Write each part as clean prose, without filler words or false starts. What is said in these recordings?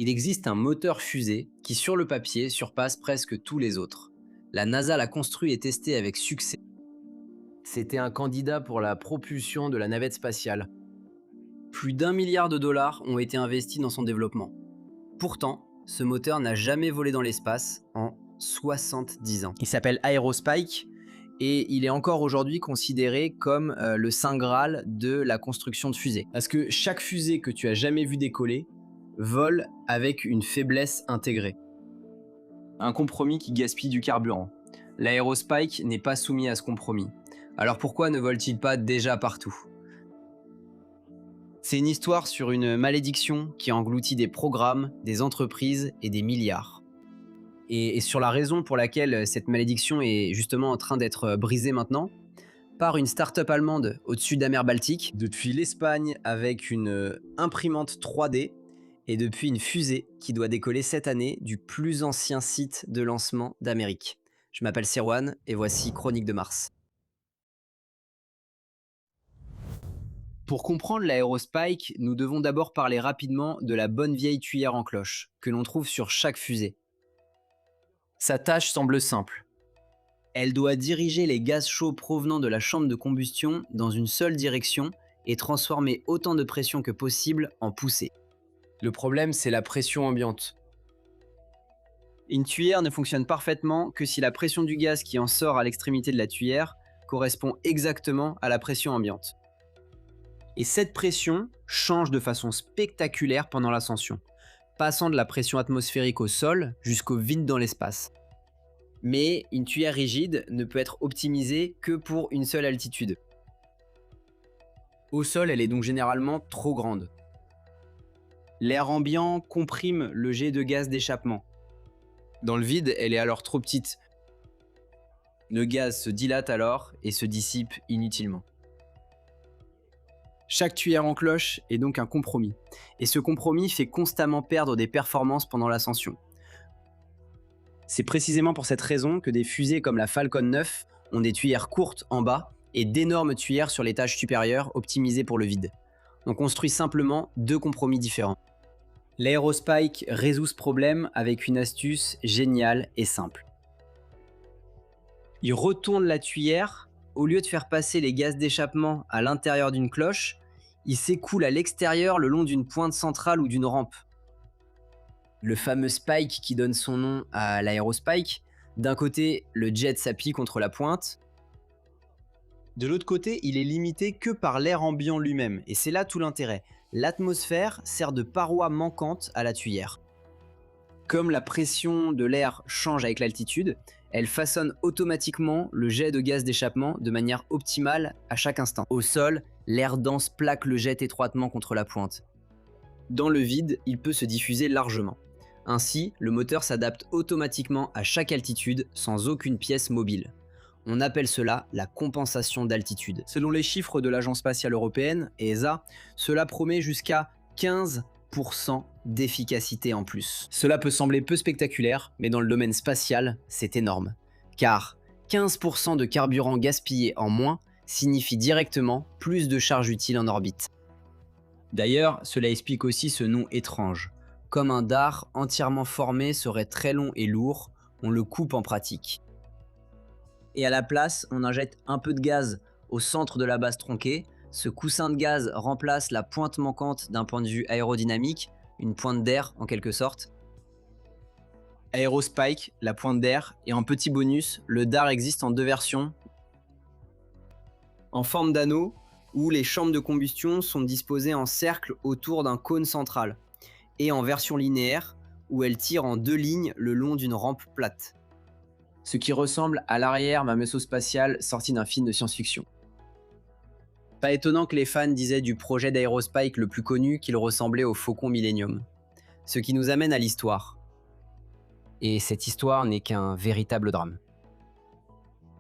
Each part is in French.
Il existe un moteur fusée qui, sur le papier, surpasse presque tous les autres. La NASA l'a construit et testé avec succès. C'était un candidat pour la propulsion de la navette spatiale. Plus d'1 milliard de dollars ont été investis dans son développement. Pourtant, ce moteur n'a jamais volé dans l'espace en 70 ans. Il s'appelle Aerospike et il est encore aujourd'hui considéré comme le saint graal de la construction de fusées. Parce que chaque fusée que tu as jamais vue décoller vole avec une faiblesse intégrée. Un compromis qui gaspille du carburant. L'Aerospike n'est pas soumis à ce compromis. Alors pourquoi ne vole-t-il pas déjà partout? C'est une histoire sur une malédiction qui engloutit des programmes, des entreprises et des milliards. Et sur la raison pour laquelle cette malédiction est justement en train d'être brisée maintenant, par une start-up allemande au-dessus de la mer Baltique, depuis l'Espagne avec une imprimante 3D et depuis une fusée qui doit décoller cette année du plus ancien site de lancement d'Amérique. Je m'appelle Serwan et voici Chronique de Mars. Pour comprendre l'Aerospike, nous devons d'abord parler rapidement de la bonne vieille tuyère en cloche, que l'on trouve sur chaque fusée. Sa tâche semble simple. Elle doit diriger les gaz chauds provenant de la chambre de combustion dans une seule direction et transformer autant de pression que possible en poussée. Le problème, c'est la pression ambiante. Une tuyère ne fonctionne parfaitement que si la pression du gaz qui en sort à l'extrémité de la tuyère correspond exactement à la pression ambiante. Et cette pression change de façon spectaculaire pendant l'ascension, passant de la pression atmosphérique au sol jusqu'au vide dans l'espace. Mais une tuyère rigide ne peut être optimisée que pour une seule altitude. Au sol, elle est donc généralement trop grande. L'air ambiant comprime le jet de gaz d'échappement. Dans le vide, elle est alors trop petite. Le gaz se dilate alors et se dissipe inutilement. Chaque tuyère en cloche est donc un compromis. Et ce compromis fait constamment perdre des performances pendant l'ascension. C'est précisément pour cette raison que des fusées comme la Falcon 9 ont des tuyères courtes en bas et d'énormes tuyères sur l'étage supérieur optimisées pour le vide. On construit simplement deux compromis différents. L'Aerospike résout ce problème avec une astuce géniale et simple. Il retourne la tuyère. Au lieu de faire passer les gaz d'échappement à l'intérieur d'une cloche, il s'écoule à l'extérieur le long d'une pointe centrale ou d'une rampe. Le fameux spike qui donne son nom à l'Aerospike, d'un côté, le jet s'appuie contre la pointe. De l'autre côté, il est limité que par l'air ambiant lui-même, et c'est là tout l'intérêt. L'atmosphère sert de paroi manquante à la tuyère. Comme la pression de l'air change avec l'altitude, elle façonne automatiquement le jet de gaz d'échappement de manière optimale à chaque instant. Au sol, l'air dense plaque le jet étroitement contre la pointe. Dans le vide, il peut se diffuser largement. Ainsi, le moteur s'adapte automatiquement à chaque altitude sans aucune pièce mobile. On appelle cela la compensation d'altitude. Selon les chiffres de l'Agence spatiale européenne, ESA, cela promet jusqu'à 15% d'efficacité en plus. Cela peut sembler peu spectaculaire, mais dans le domaine spatial, c'est énorme. Car 15% de carburant gaspillé en moins signifie directement plus de charge utile en orbite. D'ailleurs, cela explique aussi ce nom étrange. Comme un dard entièrement formé serait très long et lourd, on le coupe en pratique. Et à la place, on injecte un peu de gaz au centre de la base tronquée. Ce coussin de gaz remplace la pointe manquante d'un point de vue aérodynamique, une pointe d'air en quelque sorte. Aerospike, la pointe d'air, et en petit bonus, le dard existe en deux versions. En forme d'anneau, où les chambres de combustion sont disposées en cercle autour d'un cône central, et en version linéaire, où elles tirent en deux lignes le long d'une rampe plate. Ce qui ressemble à l'arrière d'un vaisseau spatial sorti d'un film de science-fiction. Pas étonnant que les fans disaient du projet d'Aerospike le plus connu qu'il ressemblait au Faucon Millennium. Ce qui nous amène à l'histoire. Et cette histoire n'est qu'un véritable drame.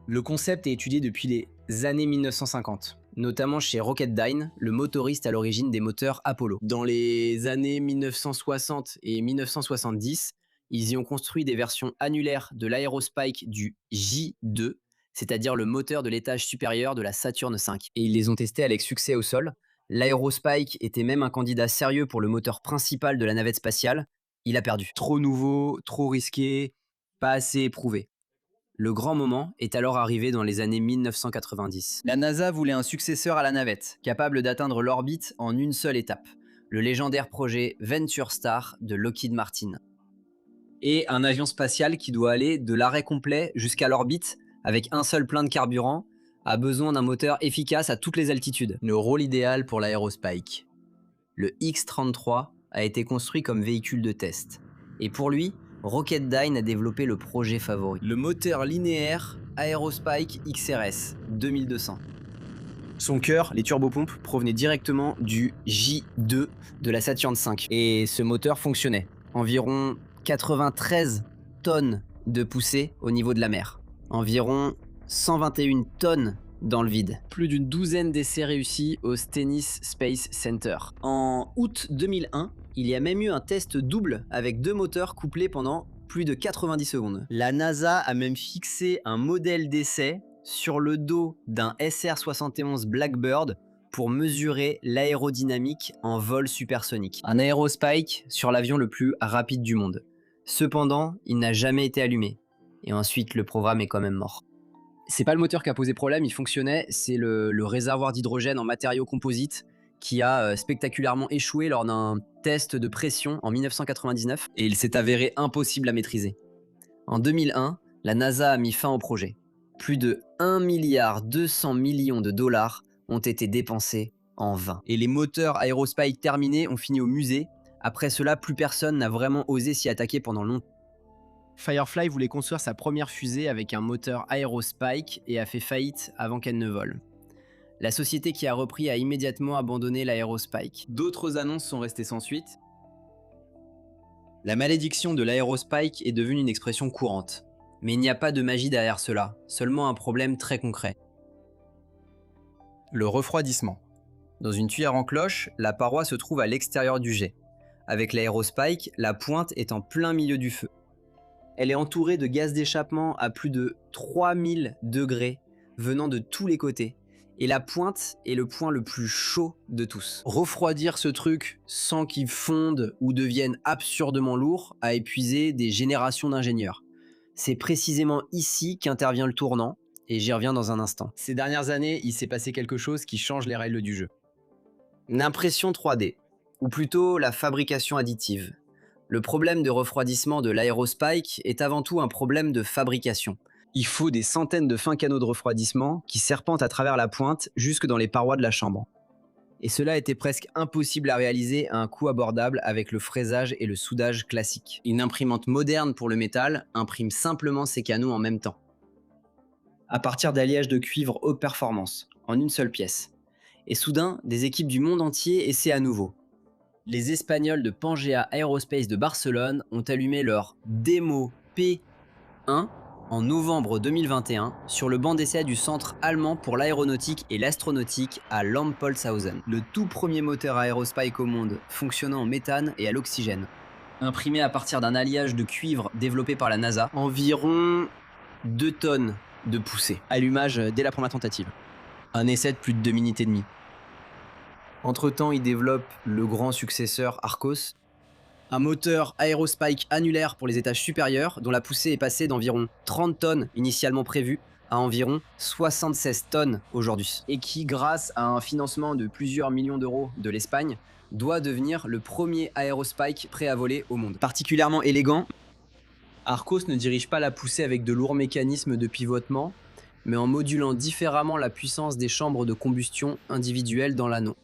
Le concept est étudié depuis les années 1950, notamment chez Rocketdyne, le motoriste à l'origine des moteurs Apollo. Dans les années 1960 et 1970, ils y ont construit des versions annulaires de l'Aerospike du J2, c'est-à-dire le moteur de l'étage supérieur de la Saturn V. Et ils les ont testés avec succès au sol. L'Aerospike était même un candidat sérieux pour le moteur principal de la navette spatiale, Il a perdu. Trop nouveau, trop risqué, pas assez éprouvé. Le grand moment est alors arrivé dans les années 1990. La NASA voulait un successeur à la navette, capable d'atteindre l'orbite en une seule étape. Le légendaire projet Venture Star de Lockheed Martin. Et un avion spatial qui doit aller de l'arrêt complet jusqu'à l'orbite avec un seul plein de carburant, a besoin d'un moteur efficace à toutes les altitudes. Le rôle idéal pour l'Aerospike. Le X-33 a été construit comme véhicule de test. Et pour lui, Rocketdyne a développé le projet favori. Le moteur linéaire Aerospike XRS 2200. Son cœur, les turbopompes, provenaient directement du J2 de la Saturn V. Et ce moteur fonctionnait. Environ 93 tonnes de poussée au niveau de la mer. Environ 121 tonnes dans le vide. Plus d'une douzaine d'essais réussis au Stennis Space Center. En août 2001, il y a même eu un test double avec 2 moteurs couplés pendant plus de 90 secondes. La NASA a même fixé un modèle d'essai sur le dos d'un SR-71 Blackbird pour mesurer l'aérodynamique en vol supersonique. Un Aerospike sur l'avion le plus rapide du monde. Cependant, il n'a jamais été allumé. Et ensuite, le programme est quand même mort. C'est pas le moteur qui a posé problème, il fonctionnait, c'est le réservoir d'hydrogène en matériaux composites qui a spectaculairement échoué lors d'un test de pression en 1999 et il s'est avéré impossible à maîtriser. En 2001, la NASA a mis fin au projet. Plus de 1,2 milliard de dollars ont été dépensés en vain. Et les moteurs Aerospike terminés ont fini au musée. Après cela, plus personne n'a vraiment osé s'y attaquer pendant longtemps. Firefly voulait construire sa première fusée avec un moteur Aerospike et a fait faillite avant qu'elle ne vole. La société qui a repris a immédiatement abandonné l'Aerospike. D'autres annonces sont restées sans suite. La malédiction de l'Aerospike est devenue une expression courante. Mais il n'y a pas de magie derrière cela, seulement un problème très concret. Le refroidissement. Dans une tuyère en cloche, la paroi se trouve à l'extérieur du jet. Avec l'Aerospike, la pointe est en plein milieu du feu. Elle est entourée de gaz d'échappement à plus de 3000 degrés venant de tous les côtés. Et la pointe est le point le plus chaud de tous. Refroidir ce truc sans qu'il fonde ou devienne absurdement lourd a épuisé des générations d'ingénieurs. C'est précisément ici qu'intervient le tournant, et j'y reviens dans un instant. Ces dernières années, il s'est passé quelque chose qui change les règles du jeu. L'impression 3D, ou plutôt la fabrication additive. Le problème de refroidissement de l'Aerospike est avant tout un problème de fabrication. Il faut des centaines de fins canaux de refroidissement qui serpentent à travers la pointe jusque dans les parois de la chambre. Et cela était presque impossible à réaliser à un coût abordable avec le fraisage et le soudage classique. Une imprimante moderne pour le métal imprime simplement ces canaux en même temps. À partir d'alliages de cuivre haute performance, en une seule pièce. Et soudain, des équipes du monde entier essaient à nouveau. Les Espagnols de Pangea Aerospace de Barcelone ont allumé leur démo P1 en novembre 2021 sur le banc d'essai du Centre allemand pour l'aéronautique et l'astronautique à Lampolshausen. Le tout premier moteur Aerospike au monde fonctionnant en méthane et à l'oxygène. Imprimé à partir d'un alliage de cuivre développé par la NASA. Environ 2 tonnes de poussée. Allumage dès la première tentative. Un essai de plus de 2 minutes et demie. Entre-temps, il développe le grand successeur Arcos, un moteur Aerospike annulaire pour les étages supérieurs, dont la poussée est passée d'environ 30 tonnes initialement prévues à environ 76 tonnes aujourd'hui, et qui, grâce à un financement de plusieurs millions d'euros de l'Espagne, doit devenir le premier Aerospike prêt à voler au monde. Particulièrement élégant, Arcos ne dirige pas la poussée avec de lourds mécanismes de pivotement, mais en modulant différemment la puissance des chambres de combustion individuelles dans l'anneau.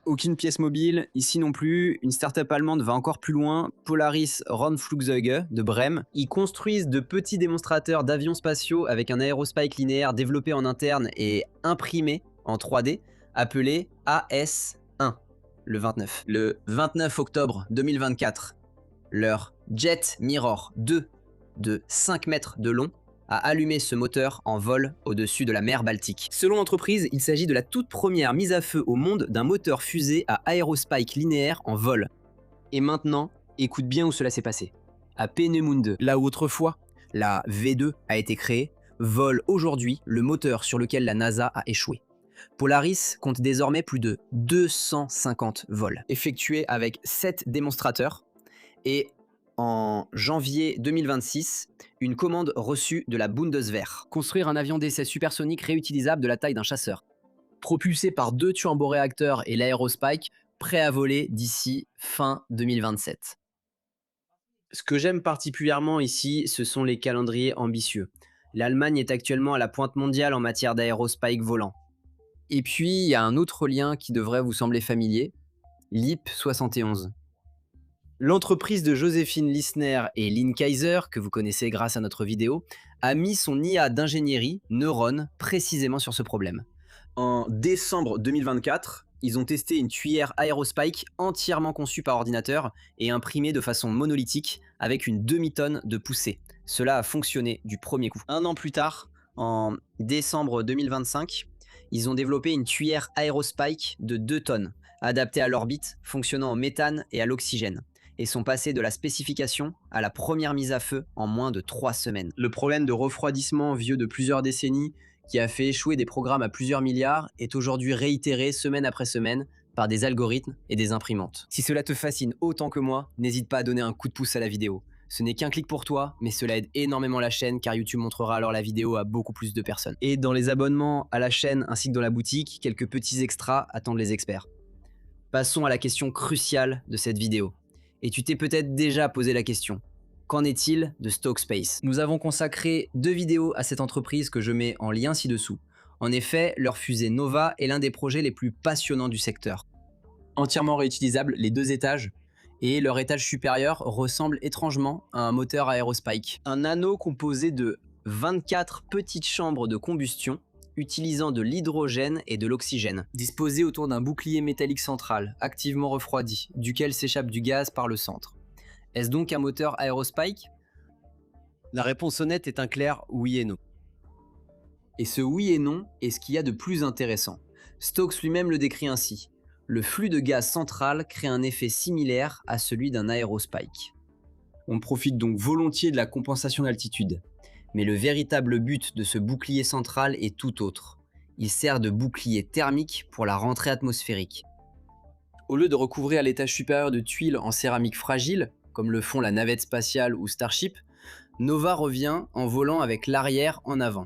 Aucune pièce mobile, ici non plus. Une start-up allemande va encore plus loin, Polaris Rundflugzeuge de Brême. Ils construisent de petits démonstrateurs d'avions spatiaux avec un Aerospike linéaire développé en interne et imprimé en 3D, appelé AS1, le 29. Le 29 octobre 2024, leur Jet Mirror 2 de 5 mètres de long a allumé ce moteur en vol au-dessus de la mer Baltique. Selon l'entreprise, il s'agit de la toute première mise à feu au monde d'un moteur fusée à Aerospike linéaire en vol. Et maintenant, écoute bien où cela s'est passé. À Peenemünde, là où autrefois la V2 a été créée, vole aujourd'hui le moteur sur lequel la NASA a échoué. Polaris compte désormais plus de 250 vols, effectués avec 7 démonstrateurs, Et en janvier 2026, une commande reçue de la Bundeswehr. Construire un avion d'essai supersonique réutilisable de la taille d'un chasseur. Propulsé par 2 turboréacteurs et l'aérospike, prêt à voler d'ici fin 2027. Ce que j'aime particulièrement ici, ce sont les calendriers ambitieux. L'Allemagne est actuellement à la pointe mondiale en matière d'aérospike volant. Et puis, il y a un autre lien qui devrait vous sembler familier, LEAP 71. L'entreprise de Joséphine Lissner et Lynn Kaiser, que vous connaissez grâce à notre vidéo, a mis son IA d'ingénierie, Neuron, précisément sur ce problème. En décembre 2024, ils ont testé une tuyère Aerospike entièrement conçue par ordinateur et imprimée de façon monolithique avec une demi-tonne de poussée. Cela a fonctionné du premier coup. Un an plus tard, en décembre 2025, ils ont développé une tuyère Aerospike de 2 tonnes, adaptée à l'orbite, fonctionnant au méthane et à l'oxygène, et sont passés de la spécification à la première mise à feu en moins de 3 semaines. Le problème de refroidissement vieux de plusieurs décennies, qui a fait échouer des programmes à plusieurs milliards, est aujourd'hui réitéré semaine après semaine par des algorithmes et des imprimantes. Si cela te fascine autant que moi, n'hésite pas à donner un coup de pouce à la vidéo. Ce n'est qu'un clic pour toi, mais cela aide énormément la chaîne car YouTube montrera alors la vidéo à beaucoup plus de personnes. Et dans les abonnements à la chaîne ainsi que dans la boutique, quelques petits extras attendent les experts. Passons à la question cruciale de cette vidéo. Et tu t'es peut-être déjà posé la question. Qu'en est-il de Stoke Space? Nous avons consacré 2 vidéos à cette entreprise que je mets en lien ci-dessous. En effet, leur fusée Nova est l'un des projets les plus passionnants du secteur. Entièrement réutilisable, les 2 étages, et leur étage supérieur ressemble étrangement à un moteur Aerospike. Un anneau composé de 24 petites chambres de combustion utilisant de l'hydrogène et de l'oxygène, disposées autour d'un bouclier métallique central, activement refroidi, duquel s'échappe du gaz par le centre. Est-ce donc un moteur Aerospike? La réponse honnête est un clair oui et non. Et ce oui et non est ce qu'il y a de plus intéressant. Stokes lui-même le décrit ainsi. Le flux de gaz central crée un effet similaire à celui d'un Aerospike. On profite donc volontiers de la compensation d'altitude. Mais le véritable but de ce bouclier central est tout autre. Il sert de bouclier thermique pour la rentrée atmosphérique. Au lieu de recouvrir l'étage supérieur de tuiles en céramique fragile, comme le font la navette spatiale ou Starship, Nova revient en volant avec l'arrière en avant.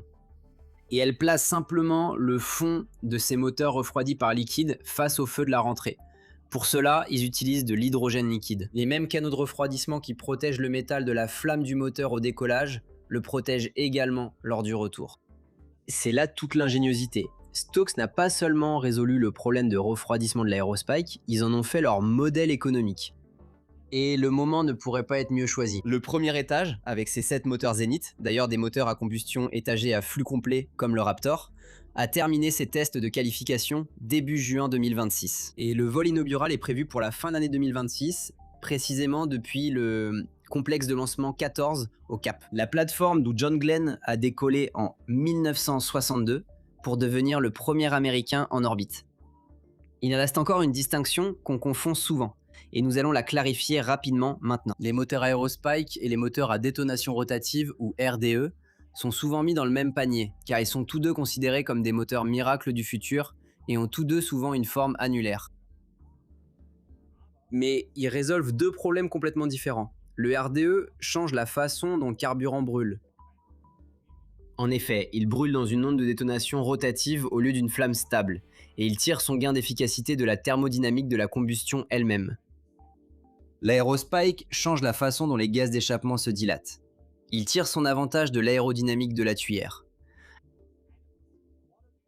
Et elle place simplement le fond de ses moteurs refroidis par liquide face au feu de la rentrée. Pour cela, ils utilisent de l'hydrogène liquide. Les mêmes canaux de refroidissement qui protègent le métal de la flamme du moteur au décollage le protègent également lors du retour. C'est là toute l'ingéniosité. Stokes n'a pas seulement résolu le problème de refroidissement de l'Aerospike, ils en ont fait leur modèle économique. Et le moment ne pourrait pas être mieux choisi. Le premier étage, avec ses 7 moteurs Zenith, d'ailleurs des moteurs à combustion étagés à flux complet comme le Raptor, a terminé ses tests de qualification début juin 2026. Et le vol inaugural est prévu pour la fin d'année 2026, précisément depuis le complexe de lancement 14 au Cap. La plateforme d'où John Glenn a décollé en 1962 pour devenir le premier Américain en orbite. Il reste encore une distinction qu'on confond souvent, et nous allons la clarifier rapidement maintenant. Les moteurs Aerospike et les moteurs à détonation rotative, ou RDE, sont souvent mis dans le même panier, car ils sont tous deux considérés comme des moteurs miracles du futur, et ont tous deux souvent une forme annulaire. Mais ils résolvent 2 problèmes complètement différents. Le RDE change la façon dont le carburant brûle. En effet, il brûle dans une onde de détonation rotative au lieu d'une flamme stable, et il tire son gain d'efficacité de la thermodynamique de la combustion elle-même. L'aérospike change la façon dont les gaz d'échappement se dilatent. Il tire son avantage de l'aérodynamique de la tuyère.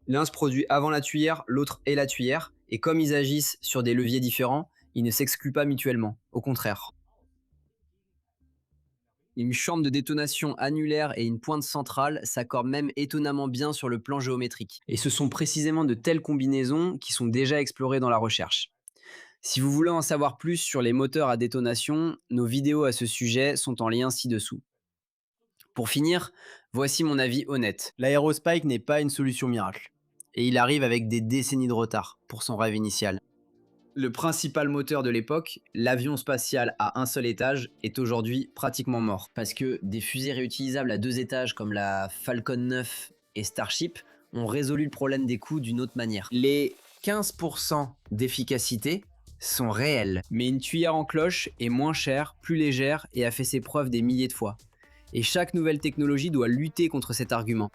L'un se produit avant la tuyère, l'autre est la tuyère, et comme ils agissent sur des leviers différents, ils ne s'excluent pas mutuellement, au contraire. Une chambre de détonation annulaire et une pointe centrale s'accordent même étonnamment bien sur le plan géométrique. Et ce sont précisément de telles combinaisons qui sont déjà explorées dans la recherche. Si vous voulez en savoir plus sur les moteurs à détonation, nos vidéos à ce sujet sont en lien ci-dessous. Pour finir, voici mon avis honnête. L'Aerospike n'est pas une solution miracle. Et il arrive avec des décennies de retard pour son rêve initial. Le principal moteur de l'époque, l'avion spatial à un seul étage, est aujourd'hui pratiquement mort. Parce que des fusées réutilisables à 2 étages comme la Falcon 9 et Starship ont résolu le problème des coûts d'une autre manière. Les 15% d'efficacité sont réelles. Mais une tuyère en cloche est moins chère, plus légère et a fait ses preuves des milliers de fois. Et chaque nouvelle technologie doit lutter contre cet argument.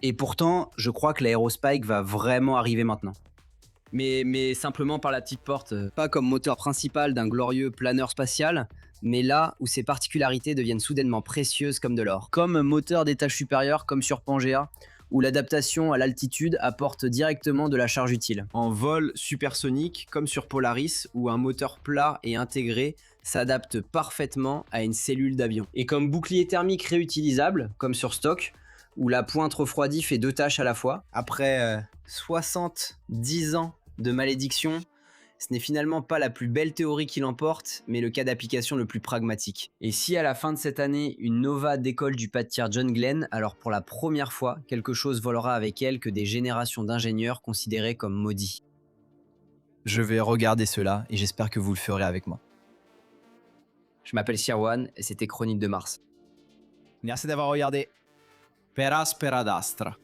Et pourtant, je crois que l'aérospike va vraiment arriver maintenant. Mais simplement par la petite porte, pas comme moteur principal d'un glorieux planeur spatial, mais là où ses particularités deviennent soudainement précieuses comme de l'or. Comme moteur d'étage supérieur, comme sur Pangea, où l'adaptation à l'altitude apporte directement de la charge utile. En vol supersonique, comme sur Polaris, où un moteur plat et intégré s'adapte parfaitement à une cellule d'avion. Et comme bouclier thermique réutilisable, comme sur Stock, où la pointe refroidie fait 2 tâches à la fois. Après 70 ans de malédiction, ce n'est finalement pas la plus belle théorie qui l'emporte, mais le cas d'application le plus pragmatique. Et si à la fin de cette année, une Nova décolle du pas de tir John Glenn, alors pour la première fois, quelque chose volera avec elle que des générations d'ingénieurs considéraient comme maudits. Je vais regarder cela et j'espère que vous le ferez avec moi. Je m'appelle Sirwan et c'était Chronique de Mars. Merci d'avoir regardé. Per aspera d'astra.